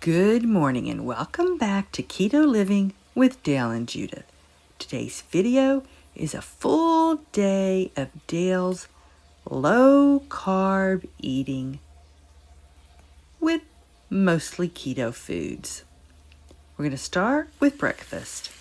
Good morning and welcome back to Keto Living with Dale and Judith. Today's video is a full day of Dale's low-carb eating with mostly keto foods. We're going to start with breakfast.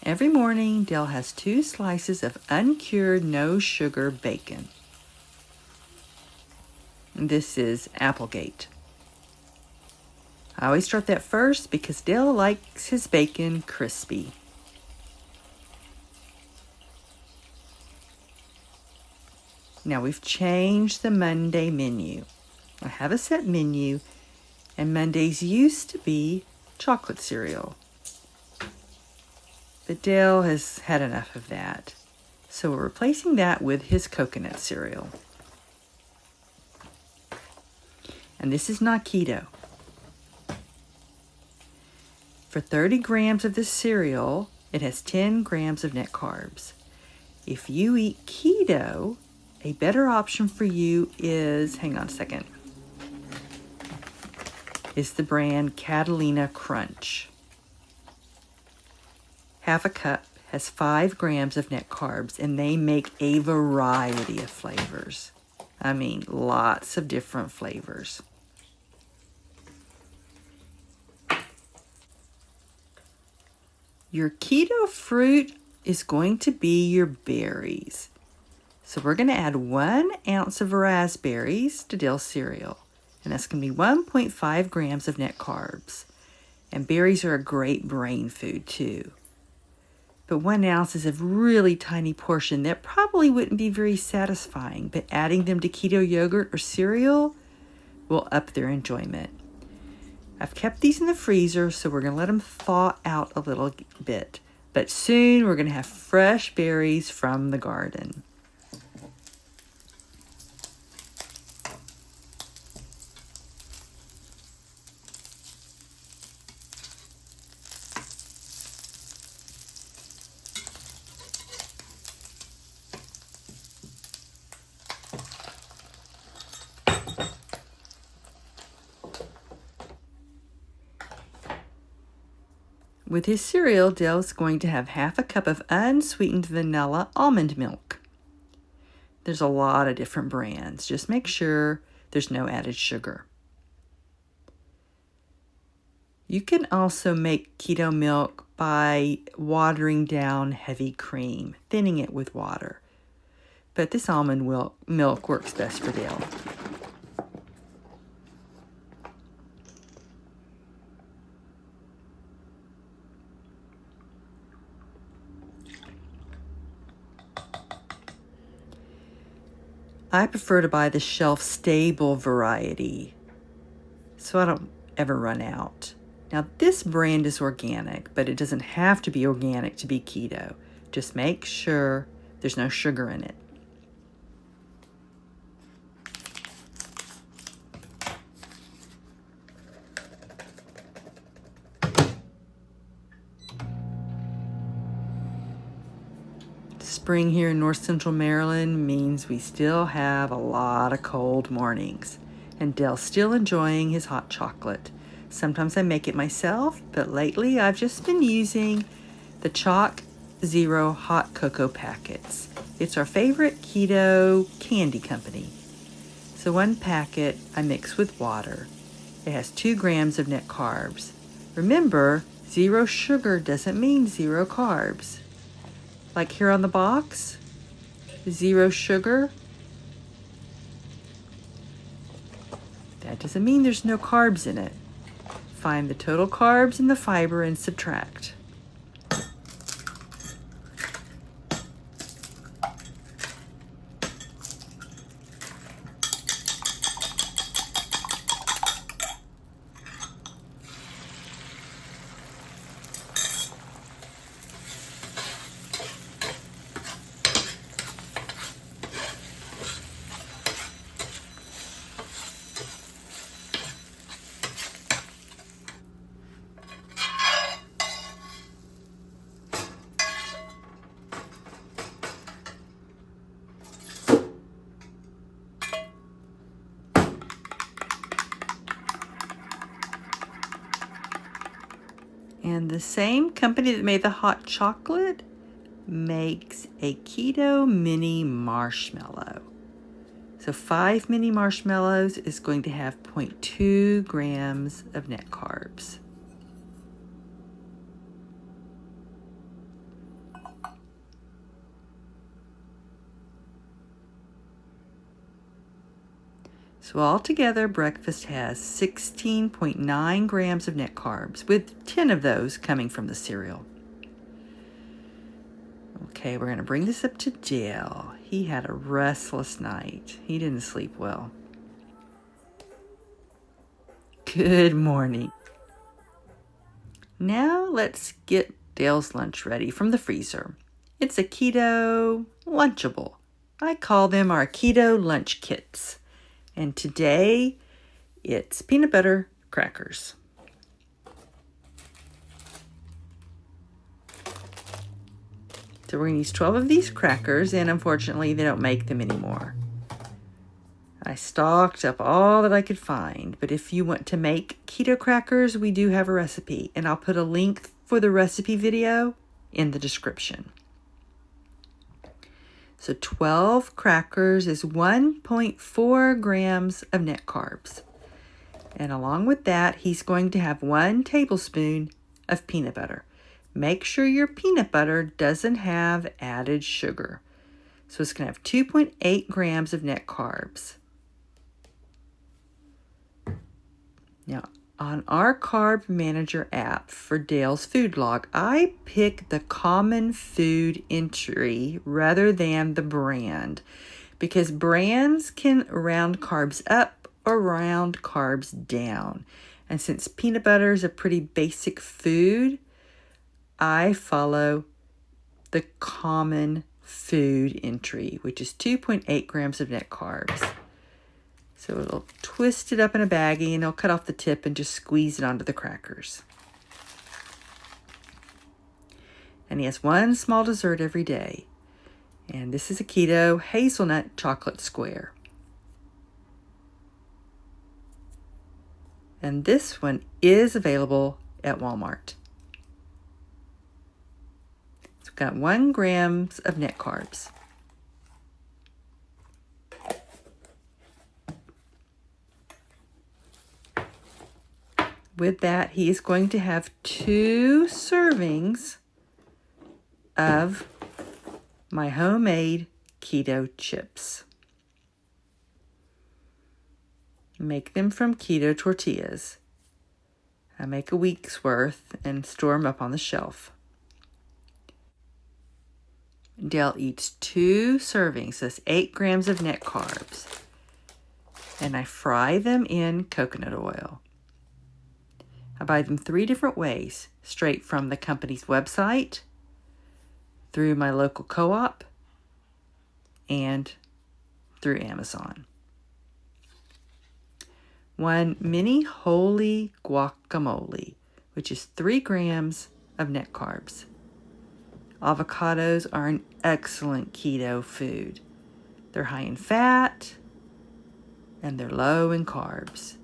Every morning, Dale has 2 slices of uncured, no-sugar bacon. This is Applegate. I always start that first because Dale likes his bacon crispy. Now we've changed the Monday menu. I have a set menu, and Mondays used to be chocolate cereal. But Dale has had enough of that, so we're replacing that with his coconut cereal. And this is not keto. For 30 grams of this cereal, it has 10 grams of net carbs. If you eat keto, a better option for you is, is the brand Catalina Crunch. Half a cup has 5 grams of net carbs, and they make a variety of flavors. I mean, lots of different flavors. Your keto fruit is going to be your berries. So we're going to add 1 ounce of raspberries to Dale's cereal, and that's going to be 1.5 grams of net carbs. And berries are a great brain food too. But 1 ounce is a really tiny portion that probably wouldn't be very satisfying, but adding them to keto yogurt or cereal will up their enjoyment. I've kept these in the freezer, so we're going to let them thaw out a little bit. But soon we're going to have fresh berries from the garden. With his cereal, Dale's going to have half a cup of unsweetened vanilla almond milk. There's a lot of different brands. Just make sure there's no added sugar. You can also make keto milk by watering down heavy cream, thinning it with water. But this almond milk works best for Dale. I prefer to buy the shelf-stable variety, so I don't ever run out. Now, this brand is organic, but it doesn't have to be organic to be keto. Just make sure there's no sugar in it. Spring here in North Central Maryland means we still have a lot of cold mornings, and Dale's still enjoying his hot chocolate. Sometimes I make it myself, but lately I've just been using the Chalk Zero hot cocoa packets. It's our favorite keto candy company. So 1 packet I mix with water. It has 2 grams of net carbs. Remember, 0 sugar doesn't mean 0 carbs. Like here on the box, 0 sugar. That doesn't mean there's no carbs in it. Find the total carbs and the fiber and subtract. And the same company that made the hot chocolate makes a keto mini marshmallow. So 5 mini marshmallows is going to have 0.2 grams of net carbs. So altogether, breakfast has 16.9 grams of net carbs, with 10 of those coming from the cereal. Okay, we're going to bring this up to Dale. He had a restless night. He didn't sleep well. Good morning. Now let's get Dale's lunch ready from the freezer. It's a keto Lunchable. I call them our keto lunch kits. And today, it's peanut butter crackers. So we're going to use 12 of these crackers, and unfortunately, they don't make them anymore. I stocked up all that I could find, but if you want to make keto crackers, we do have a recipe, and I'll put a link for the recipe video in the description. So 12 crackers is 1.4 grams of net carbs. And along with that, he's going to have 1 tablespoon of peanut butter. Make sure your peanut butter doesn't have added sugar. So it's going to have 2.8 grams of net carbs. Now, on our Carb Manager app for Dale's food log, I pick the common food entry rather than the brand because brands can round carbs up or round carbs down. And since peanut butter is a pretty basic food, I follow the common food entry, which is 2.8 grams of net carbs. So it'll twist it up in a baggie and it'll cut off the tip and just squeeze it onto the crackers. And he has 1 small dessert every day. And this is a keto hazelnut chocolate square. And this one is available at Walmart. It's got 1 gram of net carbs. With that, he is going to have 2 servings of my homemade keto chips. Make them from keto tortillas. I make a week's worth and store them up on the shelf. Dale eats 2 servings, that's 8 grams of net carbs. And I fry them in coconut oil. I buy them 3 different ways, straight from the company's website, through my local co-op, and through Amazon. 1 mini holy guacamole, which is 3 grams of net carbs. Avocados are an excellent keto food. They're high in fat, and they're low in carbs.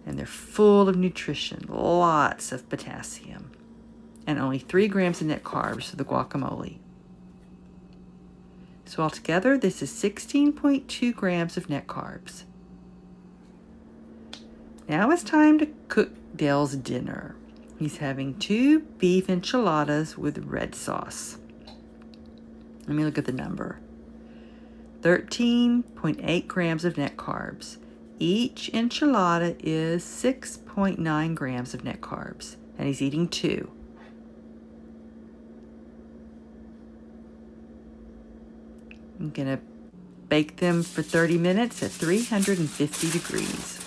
And they're full of nutrition, lots of potassium, and only 3 grams of net carbs for the guacamole. So altogether, this is 16.2 grams of net carbs. Now it's time to cook Dale's dinner. He's having 2 beef enchiladas with red sauce. Let me look at the number. 13.8 grams of net carbs. Each enchilada is 6.9 grams of net carbs, and he's eating 2. I'm going to bake them for 30 minutes at 350 degrees.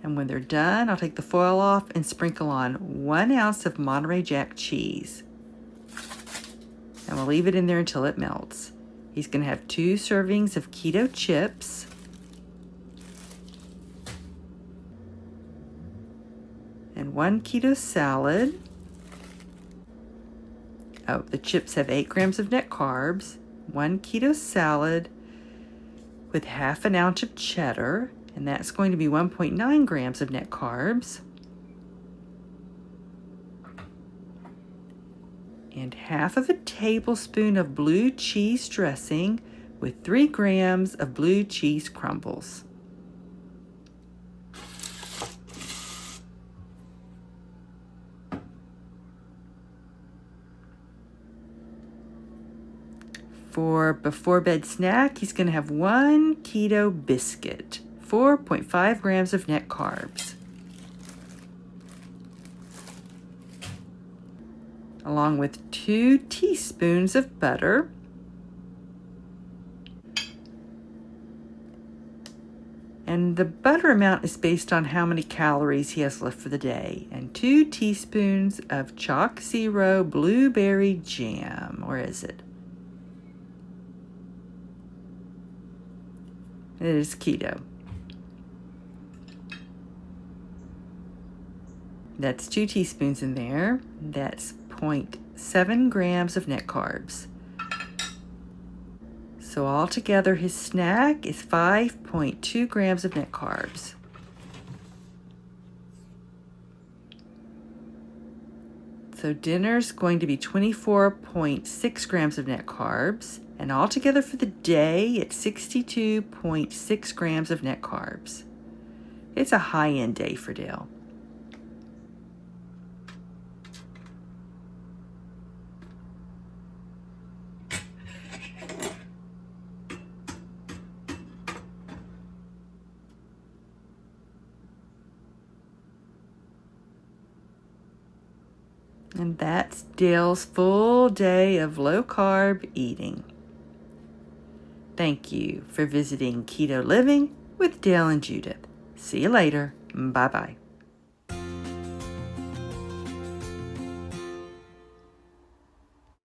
And when they're done, I'll take the foil off and sprinkle on 1 ounce of Monterey Jack cheese. And we'll leave it in there until it melts. He's going to have 2 servings of keto chips. And 1 keto salad. Oh, the chips have 8 grams of net carbs. 1 keto salad with half an ounce of cheddar. and that's going to be 1.9 grams of net carbs. And half of a tablespoon of blue cheese dressing with 3 grams of blue cheese crumbles. For before bed snack, he's going to have 1 keto biscuit, 4.5 grams of net carbs, along with 2 teaspoons of butter, and the butter amount is based on how many calories he has left for the day, and 2 teaspoons of Chalk Zero blueberry jam. Where is it? It is keto. That's 2 teaspoons in there. That's 0.7 grams of net carbs. So altogether his snack is 5.2 grams of net carbs. So dinner's going to be 24.6 grams of net carbs. And altogether for the day, it's 62.6 grams of net carbs. It's a high-end day for Dale. And that's Dale's full day of low-carb eating. Thank you for visiting Keto Living with Dale and Judith. See you later. Bye-bye.